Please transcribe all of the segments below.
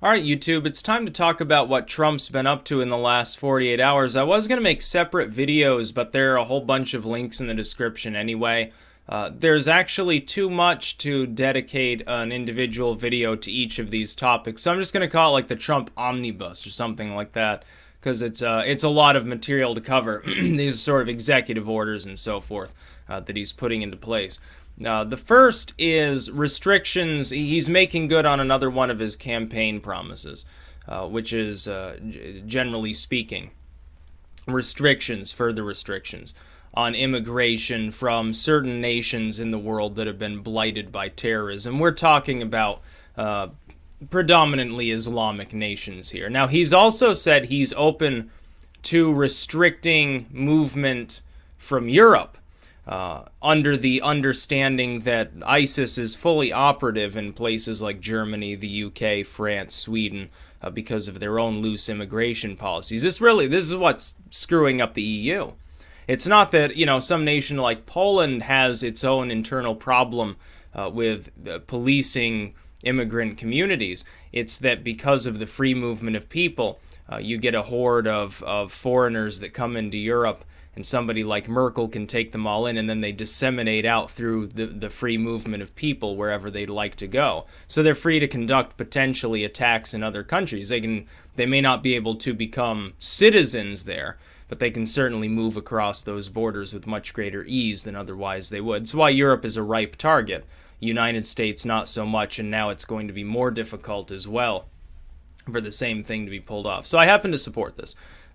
All right, YouTube, it's time to talk about what Trump's been up to in the last 48 hours. I was going to make separate videos, but there are a whole bunch of links in the description anyway. There's actually too much to dedicate an individual video to each of these topics, so I'm just going to call it like the Trump Omnibus or something like that, because it's a lot of material to cover. These sort of executive orders and so forth that he's putting into place. The first is restrictions. He's making good on another one of his campaign promises, which is, generally speaking, further restrictions on immigration from certain nations in the world that have been blighted by terrorism. We're talking about predominantly Islamic nations here. Now, he's also said he's open to restricting movement from Europe. Under the understanding that ISIS is fully operative in places like Germany, the UK, France, Sweden, because of their own loose immigration policies. This is what's screwing up the EU. It's not that, some nation like Poland has its own internal problem with policing immigrant communities. It's that because of the free movement of people, you get a horde of foreigners that come into Europe, and somebody like Merkel can take them all in, and then they disseminate out through the free movement of people wherever they'd like to go. So they're free to conduct potentially attacks in other countries. They may not be able to become citizens there, but they can certainly move across those borders with much greater ease than otherwise they would. That's why Europe is a ripe target. United States not so much, and now it's going to be more difficult as well for the same thing to be pulled off. So I happen to support this.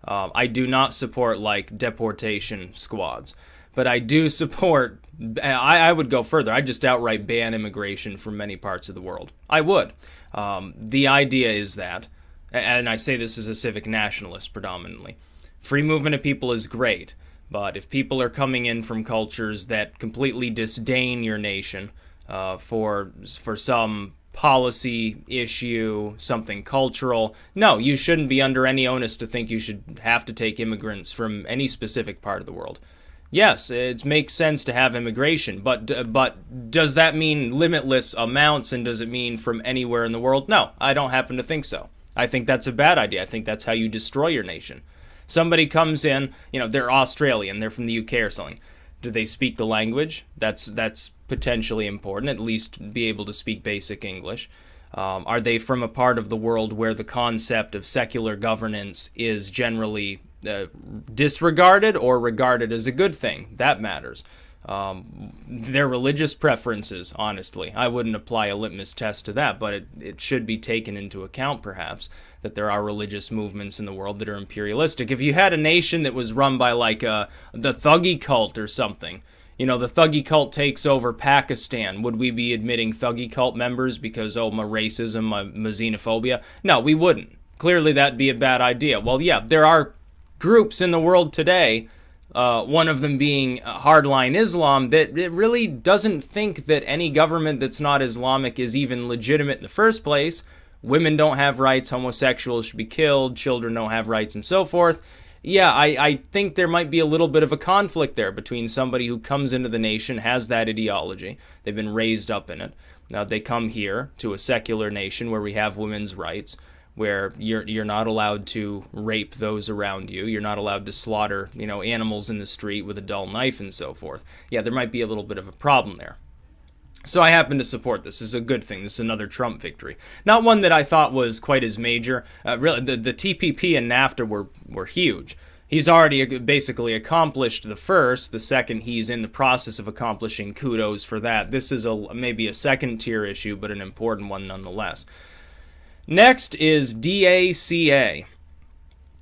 I do not support, deportation squads. But I do support, I would go further. I'd just outright ban immigration from many parts of the world. I would. The idea is that, and I say this as a civic nationalist predominantly, free movement of people is great. But if people are coming in from cultures that completely disdain your nation for some policy issue, something cultural. No, you shouldn't be under any onus to think you should have to take immigrants from any specific part of the world. Yes, it makes sense to have immigration, but does that mean limitless amounts, and does it mean from anywhere in the world? No, I don't happen to think so. I think that's a bad idea. I think that's how you destroy your nation. Somebody comes in, they're Australian, they're from the UK or something. Do they speak the language? That's potentially important, at least be able to speak basic English. Are they from a part of the world where the concept of secular governance is generally disregarded or regarded as a good thing? That matters. Their religious preferences, honestly, I wouldn't apply a litmus test to that, but it should be taken into account, perhaps, that there are religious movements in the world that are imperialistic. If you had a nation that was run by, the Thuggee cult or something, the Thuggee cult takes over Pakistan, would we be admitting Thuggee cult members because, my racism, my xenophobia? No, we wouldn't. Clearly, that'd be a bad idea. Well, yeah, there are groups in the world today, one of them being hardline Islam, that it really doesn't think that any government that's not Islamic is even legitimate in the first place. Women don't have rights, homosexuals should be killed, children don't have rights, and so forth. Yeah, I think there might be a little bit of a conflict there between somebody who comes into the nation, has that ideology, they've been raised up in it. Now they come here to a secular nation where we have women's rights, where you're not allowed to rape those around you, you're not allowed to slaughter, animals in the street with a dull knife and so forth. Yeah, there might be a little bit of a problem there. So I happen to support this. This is a good thing. This is another Trump victory. Not one that I thought was quite as major. Really, the TPP and NAFTA were huge. He's already basically accomplished the first. The second, he's in the process of accomplishing. Kudos for that. This is maybe a second-tier issue, but an important one nonetheless. Next is DACA,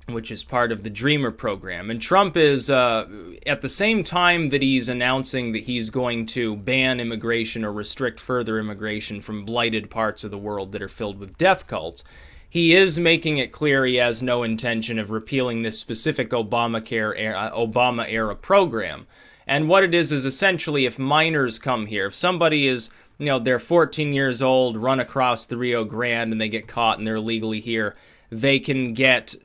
which is part of the Dreamer program. And Trump is, at the same time that he's announcing that he's going to ban immigration or restrict further immigration from blighted parts of the world that are filled with death cults, he is making it clear he has no intention of repealing this specific Obama-era program. And what it is essentially, if minors come here, if somebody is, they're 14 years old, run across the Rio Grande, and they get caught and they're illegally here, they can get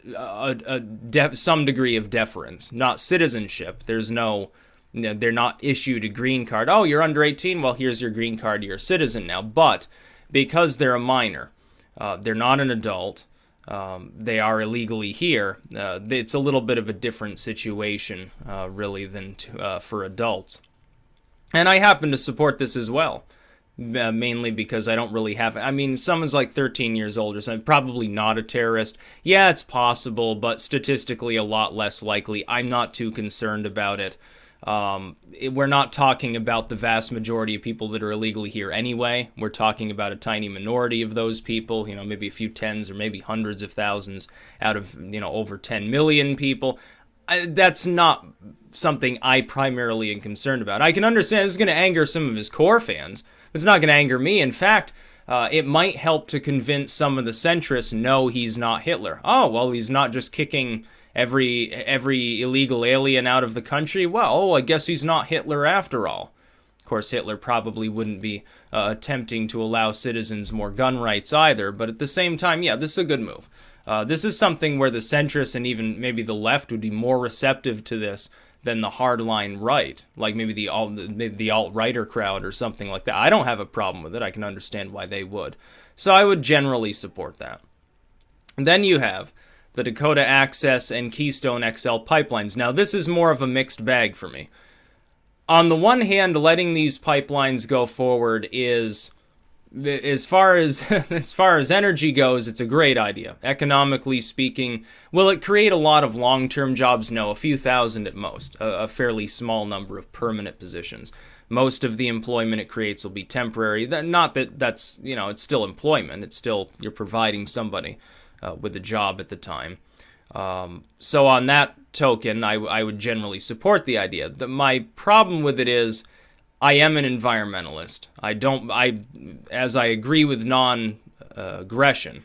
some degree of deference, not citizenship. There's no, they're not issued a green card. Oh, you're under 18? Well, here's your green card. You're a citizen now. But because they're a minor, They're not an adult. They are illegally here. It's a little bit of a different situation, really, than for adults. And I happen to support this as well, mainly because I don't really have... I mean, someone's like 13 years old or something, probably not a terrorist. Yeah, it's possible, but statistically a lot less likely. I'm not too concerned about it. We're not talking about the vast majority of people that are illegally here anyway. We're talking about a tiny minority of those people, maybe a few tens or maybe hundreds of thousands out of, over 10 million people. That's not something I primarily am concerned about. I can understand this is going to anger some of his core fans. It's not going to anger me. In fact, it might help to convince some of the centrists, no, he's not Hitler. Oh, well, he's not just kicking every illegal alien out of the country. Well, I guess he's not Hitler after all. Of course, Hitler probably wouldn't be attempting to allow citizens more gun rights either, but at the same time, yeah, this is a good move. This is something where the centrists and even maybe the left would be more receptive to this than the hardline right, like maybe the alt-righter crowd or something like that. I don't have a problem with it. I can understand why they would. So I would generally support that. And then you have the Dakota Access and Keystone XL pipelines. Now, this is more of a mixed bag for me. On the one hand, letting these pipelines go forward is... As far as energy goes, it's a great idea. Economically speaking, will it create a lot of long-term jobs? No, a few thousand at most, a fairly small number of permanent positions. Most of the employment it creates will be temporary. Not that that's, it's still employment. It's still, you're providing somebody with a job at the time. So on that token, I would generally support the idea. My problem with it is, I am an environmentalist. As I agree with non-aggression,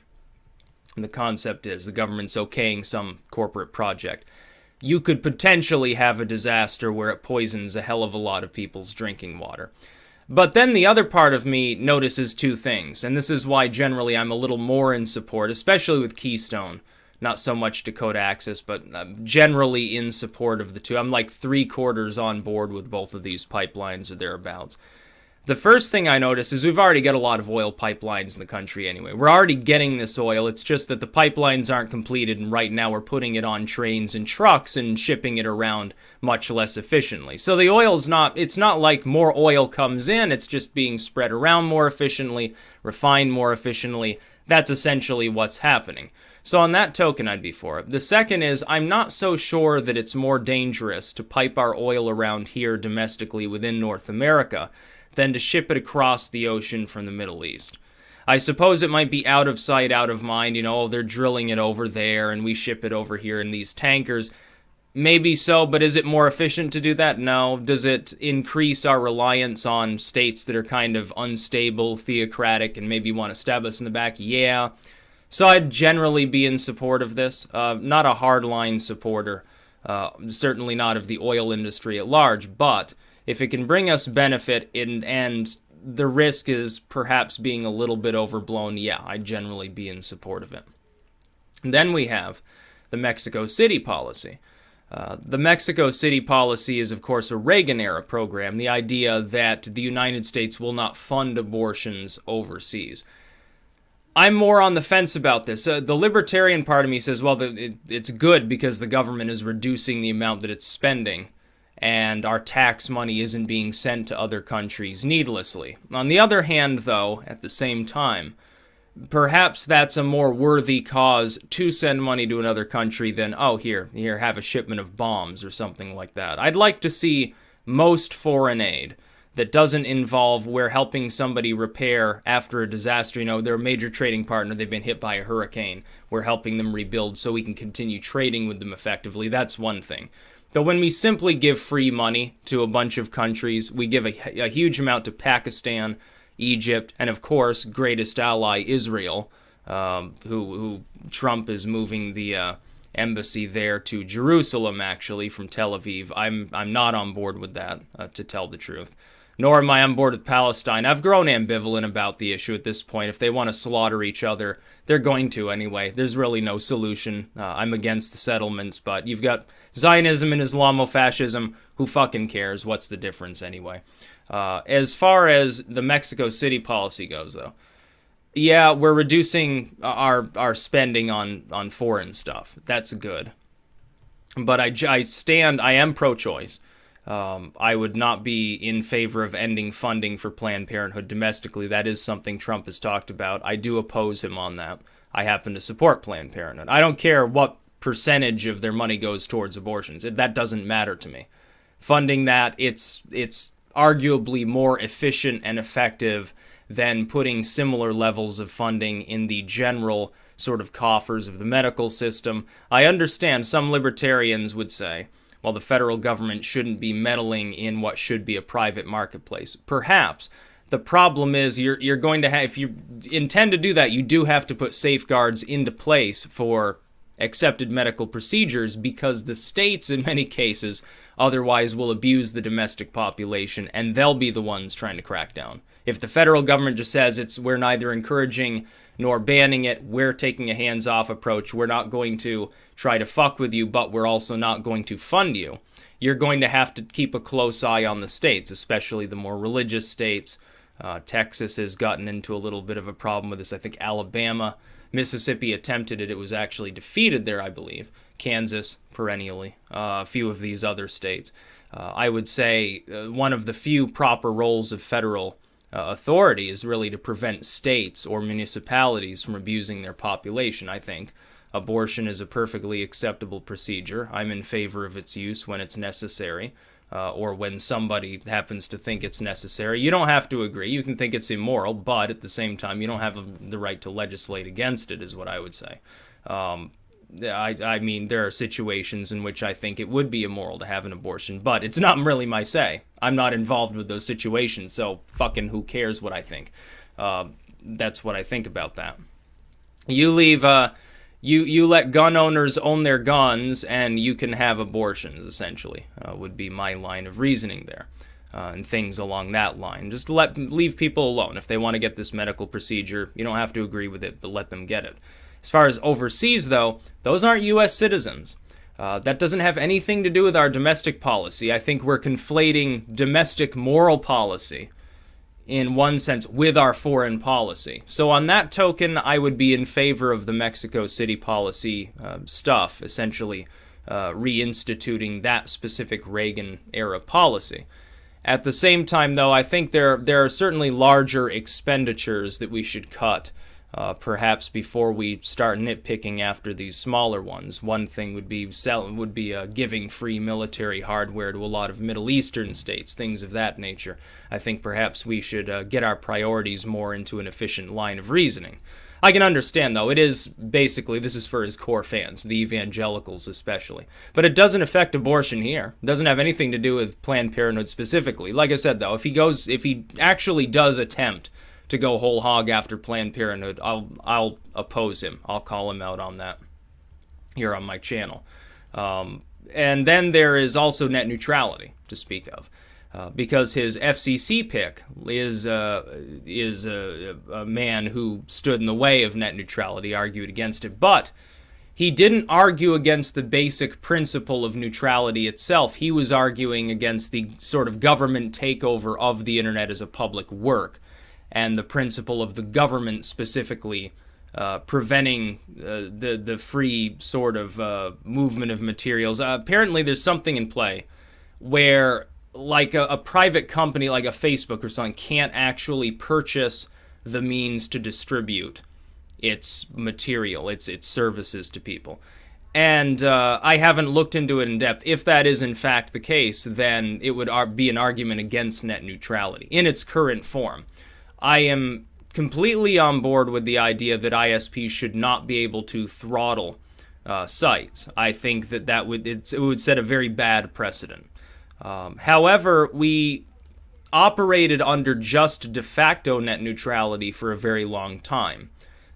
the concept is the government's okaying some corporate project. You could potentially have a disaster where it poisons a hell of a lot of people's drinking water. But then the other part of me notices two things, and this is why generally I'm a little more in support, especially with Keystone. Not so much Dakota Access, but generally in support of the two. I'm like 3/4 on board with both of these pipelines or thereabouts. The first thing I notice is we've already got a lot of oil pipelines in the country anyway. We're already getting this oil. It's just that the pipelines aren't completed, and right now we're putting it on trains and trucks and shipping it around much less efficiently. So the oil's it's not like more oil comes in. It's just being spread around more efficiently, refined more efficiently. That's essentially what's happening. So on that token, I'd be for it. The second is, I'm not so sure that it's more dangerous to pipe our oil around here domestically within North America than to ship it across the ocean from the Middle East. I suppose it might be out of sight, out of mind, they're drilling it over there and we ship it over here in these tankers. Maybe so, but is it more efficient to do that? No. Does it increase our reliance on states that are kind of unstable, theocratic, and maybe want to stab us in the back? Yeah. So I'd generally be in support of this. Not a hardline supporter, certainly not of the oil industry at large, but if it can bring us benefit and the risk is perhaps being a little bit overblown, yeah, I'd generally be in support of it. And then we have the Mexico City policy. The Mexico City policy is, of course, a Reagan-era program, the idea that the United States will not fund abortions overseas. I'm more on the fence about this. The libertarian part of me says, well, it's good because the government is reducing the amount that it's spending, and our tax money isn't being sent to other countries needlessly. On the other hand, though, at the same time, perhaps that's a more worthy cause to send money to another country than, oh, here, have a shipment of bombs or something like that. I'd like to see most foreign aid that doesn't involve we're helping somebody repair after a disaster. They're a major trading partner. They've been hit by a hurricane. We're helping them rebuild so we can continue trading with them effectively. That's one thing. But when we simply give free money to a bunch of countries, we give a huge amount to Pakistan, Egypt, and of course, greatest ally, Israel, who Trump is moving the embassy there to Jerusalem, actually, from Tel Aviv. I'm not on board with that, to tell the truth. Nor am I on board with Palestine. I've grown ambivalent about the issue at this point. If they want to slaughter each other, they're going to anyway. There's really no solution. I'm against the settlements, but you've got Zionism and Islamofascism. Who fucking cares? What's the difference anyway? As far as the Mexico City policy goes, though, Yeah, we're reducing our spending on foreign stuff. That's good. But I am pro-choice. I would not be in favor of ending funding for Planned Parenthood domestically. That is something Trump has talked about. I do oppose him on that. I happen to support Planned Parenthood. I don't care what percentage of their money goes towards abortions. That doesn't matter to me. Funding that, it's arguably more efficient and effective than putting similar levels of funding in the general sort of coffers of the medical system. I understand some libertarians would say, well, the federal government shouldn't be meddling in what should be a private marketplace. Perhaps. The problem is you're going to have, if you intend to do that, you do have to put safeguards into place for accepted medical procedures, because the states, in many cases, otherwise will abuse the domestic population, and they'll be the ones trying to crack down. If the federal government just says we're neither encouraging nor banning it, we're taking a hands-off approach, we're not going to try to fuck with you, but we're also not going to fund you, you're going to have to keep a close eye on the states, especially the more religious states. Texas has gotten into a little bit of a problem with this. I think Alabama, Mississippi attempted it. It was actually defeated there, I believe. Kansas, perennially. A few of these other states. I would say one of the few proper roles of federal authority is really to prevent states or municipalities from abusing their population, I think. Abortion is a perfectly acceptable procedure. I'm in favor of its use when it's necessary. Or when somebody happens to think it's necessary. You don't have to agree. You can think it's immoral, but at the same time, you don't have the right to legislate against it, is what I would say. I mean, there are situations in which I think it would be immoral to have an abortion, but it's not really my say. I'm not involved with those situations, so fucking who cares what I think. That's what I think about that. You leave... You let gun owners own their guns, and you can have abortions, essentially, would be my line of reasoning there, and things along that line. Just leave people alone. If they want to get this medical procedure, you don't have to agree with it, but let them get it. As far as overseas, though, those aren't U.S. citizens. That doesn't have anything to do with our domestic policy. I think we're conflating domestic moral policy in one sense, with our foreign policy. So on that token, I would be in favor of the Mexico City policy stuff, essentially reinstituting that specific Reagan-era policy. At the same time, though, I think there are certainly larger expenditures that we should cut, perhaps before we start nitpicking after these smaller ones. One thing would be giving free military hardware to a lot of Middle Eastern states, things of that nature. I think perhaps we should get our priorities more into an efficient line of reasoning. I can understand, though, it is basically, this is for his core fans, the evangelicals especially. But it doesn't affect abortion here. It doesn't have anything to do with Planned Parenthood specifically. Like I said, though, if he actually does attempt to go whole hog after Planned Parenthood, I'll oppose him. I'll call him out on that here on my channel. And then there is also net neutrality to speak of. Because his FCC pick is a man who stood in the way of net neutrality, argued against it, but he didn't argue against the basic principle of neutrality itself. He was arguing against the sort of government takeover of the internet as a public work, and the principle of the government specifically preventing the free sort of movement of materials. Apparently there's something in play where like a private company like a Facebook or something can't actually purchase the means to distribute its material, its services to people. And I haven't looked into it in depth. If that is in fact the case, then it would be an argument against net neutrality in its current form. I am completely on board with the idea that ISPs should not be able to throttle sites. I think that it would set a very bad precedent. However, we operated under just de facto net neutrality for a very long time.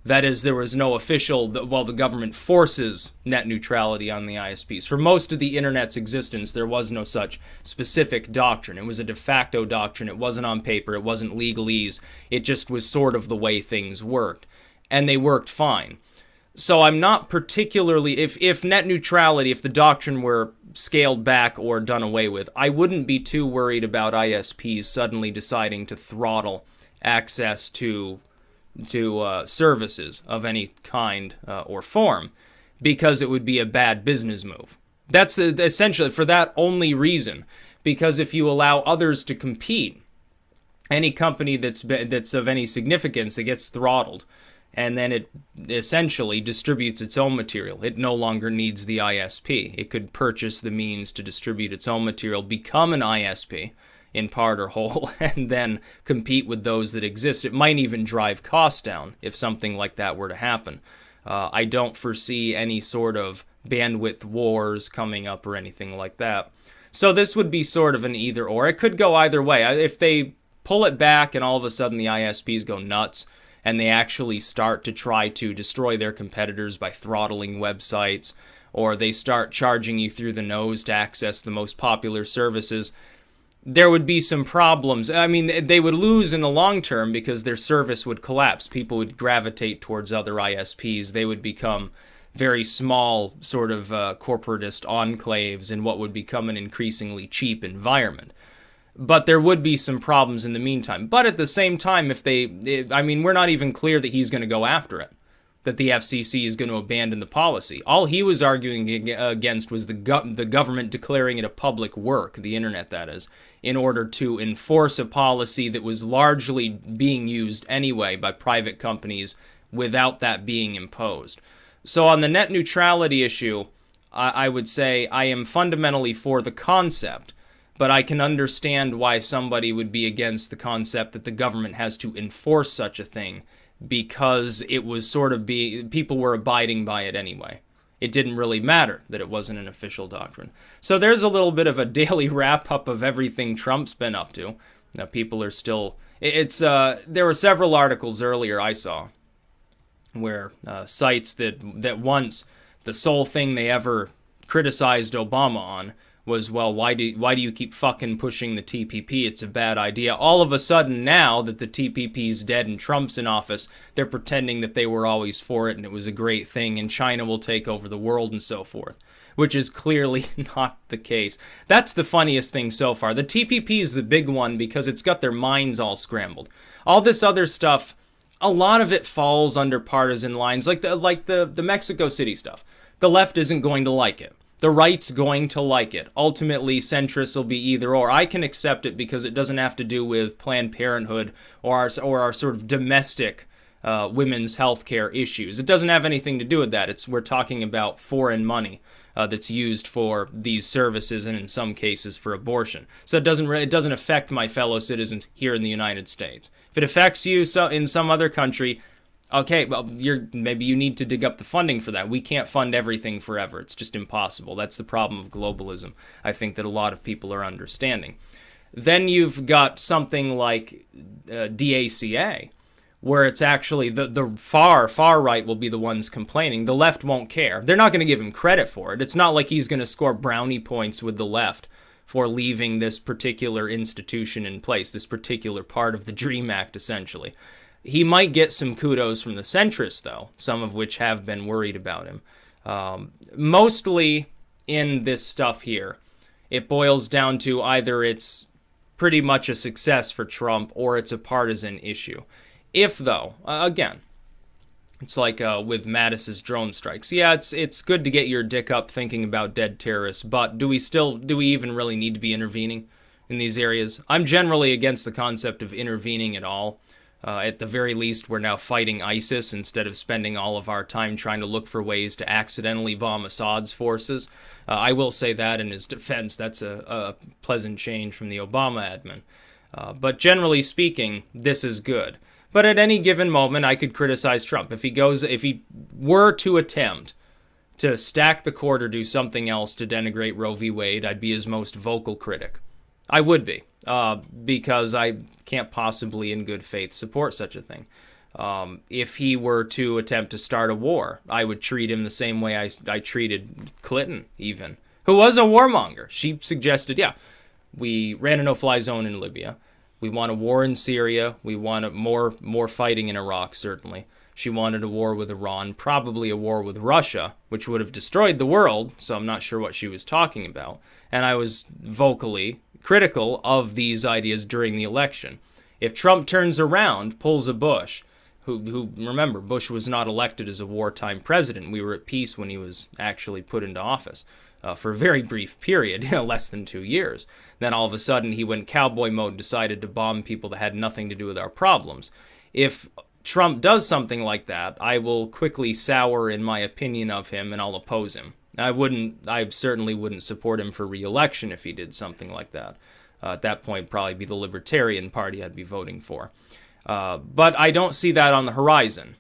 That is, there was no official, the government forces net neutrality on the ISPs. For most of the internet's existence, there was no such specific doctrine. It was a de facto doctrine. It wasn't on paper. It wasn't legalese. It just was sort of the way things worked. And they worked fine. So I'm not particularly, if net neutrality, if the doctrine were scaled back or done away with, I wouldn't be too worried about ISPs suddenly deciding to throttle access to services of any kind or form, because it would be a bad business move. That's essentially for that only reason. Because if you allow others to compete, any company that's of any significance, it gets throttled, and then it essentially distributes its own material. It no longer needs the ISP. It could purchase the means to distribute its own material, become an ISP in part or whole, and then compete with those that exist. It might even drive costs down if something like that were to happen. I don't foresee any sort of bandwidth wars coming up or anything like that. So this would be sort of an either or. It could go either way. If they pull it back and all of a sudden the ISPs go nuts and they actually start to try to destroy their competitors by throttling websites, or they start charging you through the nose to access the most popular services, there would be some problems. I mean, they would lose in the long term because their service would collapse. People would gravitate towards other ISPs. They would become very small sort of corporatist enclaves in what would become an increasingly cheap environment. But there would be some problems in the meantime. But at the same time, we're not even clear that he's going to go after it, that the FCC is going to abandon the policy. All he was arguing against was the government declaring it a public work, the internet that is, in order to enforce a policy that was largely being used anyway by private companies without that being imposed. So on the net neutrality issue, I would say I am fundamentally for the concept, but I can understand why somebody would be against the concept that the government has to enforce such a thing, because it was sort of people were abiding by it anyway. It didn't really matter that it wasn't an official doctrine. So there's a little bit of a daily wrap-up of everything Trump's been up to. Now people are still... there were several articles earlier I saw where sites that once the sole thing they ever criticized Obama on was, well, why do you keep fucking pushing the TPP? It's a bad idea. All of a sudden now that the TPP's dead and Trump's in office, they're pretending that they were always for it and it was a great thing and China will take over the world and so forth, which is clearly not the case. That's the funniest thing so far. The TPP is the big one because it's got their minds all scrambled. All this other stuff, a lot of it falls under partisan lines, like the Mexico City stuff. The left isn't going to like it. The right's going to like it. Ultimately, centrists will be either or. I can accept it because it doesn't have to do with Planned Parenthood or our sort of domestic women's health care issues. It doesn't have anything to do with that. We're talking about foreign money that's used for these services and in some cases for abortion. So it doesn't affect my fellow citizens here in the United States. If it affects you in some other country, okay, well, maybe you need to dig up the funding for that. We can't fund everything forever. It's just impossible. That's the problem of globalism, I think, that a lot of people are understanding. Then you've got something like DACA, where it's actually the far right will be the ones complaining. The left won't care. They're not going to give him credit for it. It's not like he's going to score brownie points with the left for leaving this particular institution in place, this particular part of the DREAM Act, essentially. He might get some kudos from the centrists, though, some of which have been worried about him. Mostly in this stuff here, it boils down to either it's pretty much a success for Trump or it's a partisan issue. If, though, again, it's like with Mattis's drone strikes. Yeah, it's good to get your dick up thinking about dead terrorists, but do we even really need to be intervening in these areas? I'm generally against the concept of intervening at all. At the very least, we're now fighting ISIS instead of spending all of our time trying to look for ways to accidentally bomb Assad's forces. I will say that in his defense, that's a pleasant change from the Obama admin. But generally speaking, this is good. But at any given moment, I could criticize Trump. If he were to attempt to stack the court or do something else to denigrate Roe v. Wade, I'd be his most vocal critic. I would be, because I can't possibly in good faith support such a thing. If he were to attempt to start a war, I would treat him the same way I treated Clinton, even, who was a warmonger. She suggested, yeah, we ran a no-fly zone in Libya. We want a war in Syria. We want more fighting in Iraq, certainly. She wanted a war with Iran, probably a war with Russia, which would have destroyed the world, so I'm not sure what she was talking about. And I was vocally critical of these ideas during the election. If Trump turns around, pulls a Bush, who remember, Bush was not elected as a wartime president. We were at peace when he was actually put into office for a very brief period, less than 2 years. Then all of a sudden he went cowboy mode, decided to bomb people that had nothing to do with our problems. If Trump does something like that, I will quickly sour in my opinion of him and I'll oppose him. I certainly wouldn't support him for re-election if he did something like that. At that point, probably be the Libertarian Party I'd be voting for. But I don't see that on the horizon.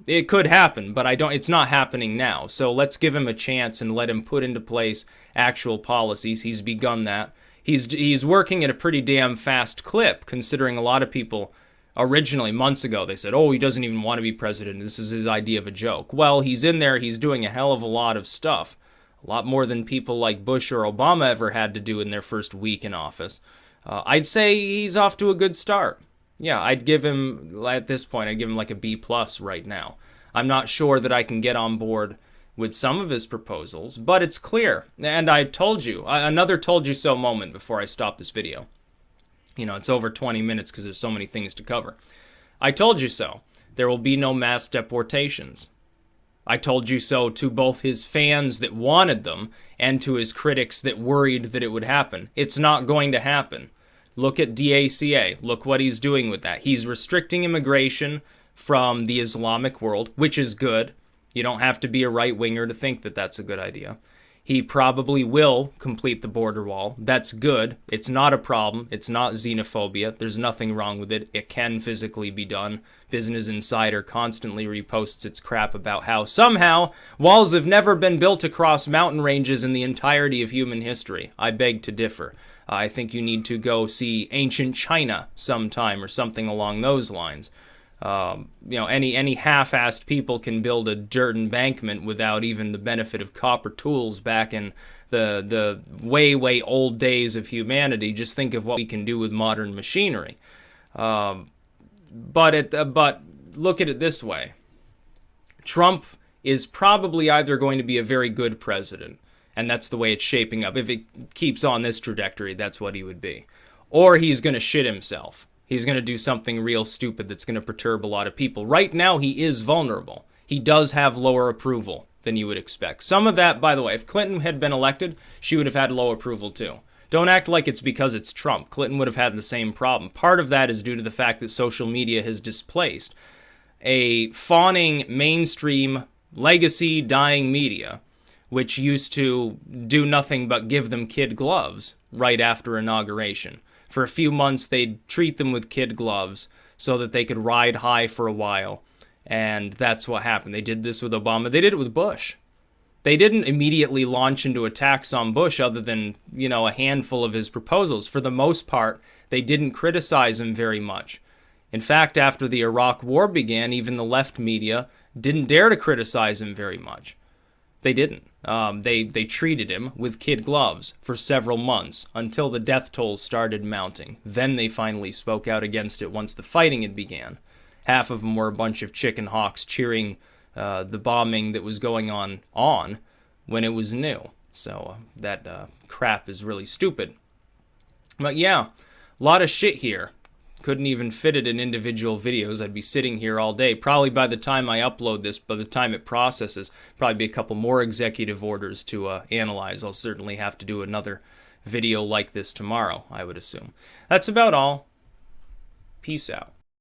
It could happen, but it's not happening now. So let's give him a chance and let him put into place actual policies. He's begun that. He's working at a pretty damn fast clip, considering a lot of people originally, months ago, they said, oh, he doesn't even want to be president. This is his idea of a joke. Well, he's in there. He's doing a hell of a lot of stuff. A lot more than people like Bush or Obama ever had to do in their first week in office. I'd say he's off to a good start. Yeah, I'd give him, at this point, I'd give him like a B+ right now. I'm not sure that I can get on board with some of his proposals, but it's clear. And I told you, another told you so moment before I stop this video. It's over 20 minutes because there's so many things to cover. I told you so. There will be no mass deportations. I told you so to both his fans that wanted them and to his critics that worried that it would happen. It's not going to happen. Look at DACA. Look what he's doing with that. He's restricting immigration from the Islamic world, which is good. You don't have to be a right-winger to think that that's a good idea. He probably will complete the border wall. That's good. It's not a problem. It's not xenophobia. There's nothing wrong with it. It can physically be done. Business Insider constantly reposts its crap about how somehow walls have never been built across mountain ranges in the entirety of human history. I beg to differ. I think you need to go see ancient China sometime or something along those lines. Any half-assed people can build a dirt embankment without even the benefit of copper tools back in the way old days of humanity. Just think of what we can do with modern machinery. But look at it this way. Trump is probably either going to be a very good president, and that's the way it's shaping up. If it keeps on this trajectory, that's what he would be. Or he's going to shit himself. He's going to do something real stupid that's going to perturb a lot of people. Right now, he is vulnerable. He does have lower approval than you would expect. Some of that, by the way, if Clinton had been elected, she would have had low approval too. Don't act like it's because it's Trump. Clinton would have had the same problem. Part of that is due to the fact that social media has displaced a fawning mainstream legacy dying media, which used to do nothing but give them kid gloves right after inauguration. For a few months, they'd treat them with kid gloves so that they could ride high for a while. And that's what happened. They did this with Obama. They did it with Bush. They didn't immediately launch into attacks on Bush other than, a handful of his proposals. For the most part, they didn't criticize him very much. In fact, after the Iraq War began, even the left media didn't dare to criticize him very much. They didn't. They treated him with kid gloves for several months until the death tolls started mounting. Then they finally spoke out against it once the fighting had began. Half of them were a bunch of chicken hawks cheering the bombing that was going on when it was new. So that crap is really stupid. But yeah, a lot of shit here. Couldn't even fit it in individual videos. I'd be sitting here all day. Probably by the time I upload this, by the time it processes, probably be a couple more executive orders to analyze. I'll certainly have to do another video like this tomorrow, I would assume. That's about all. Peace out.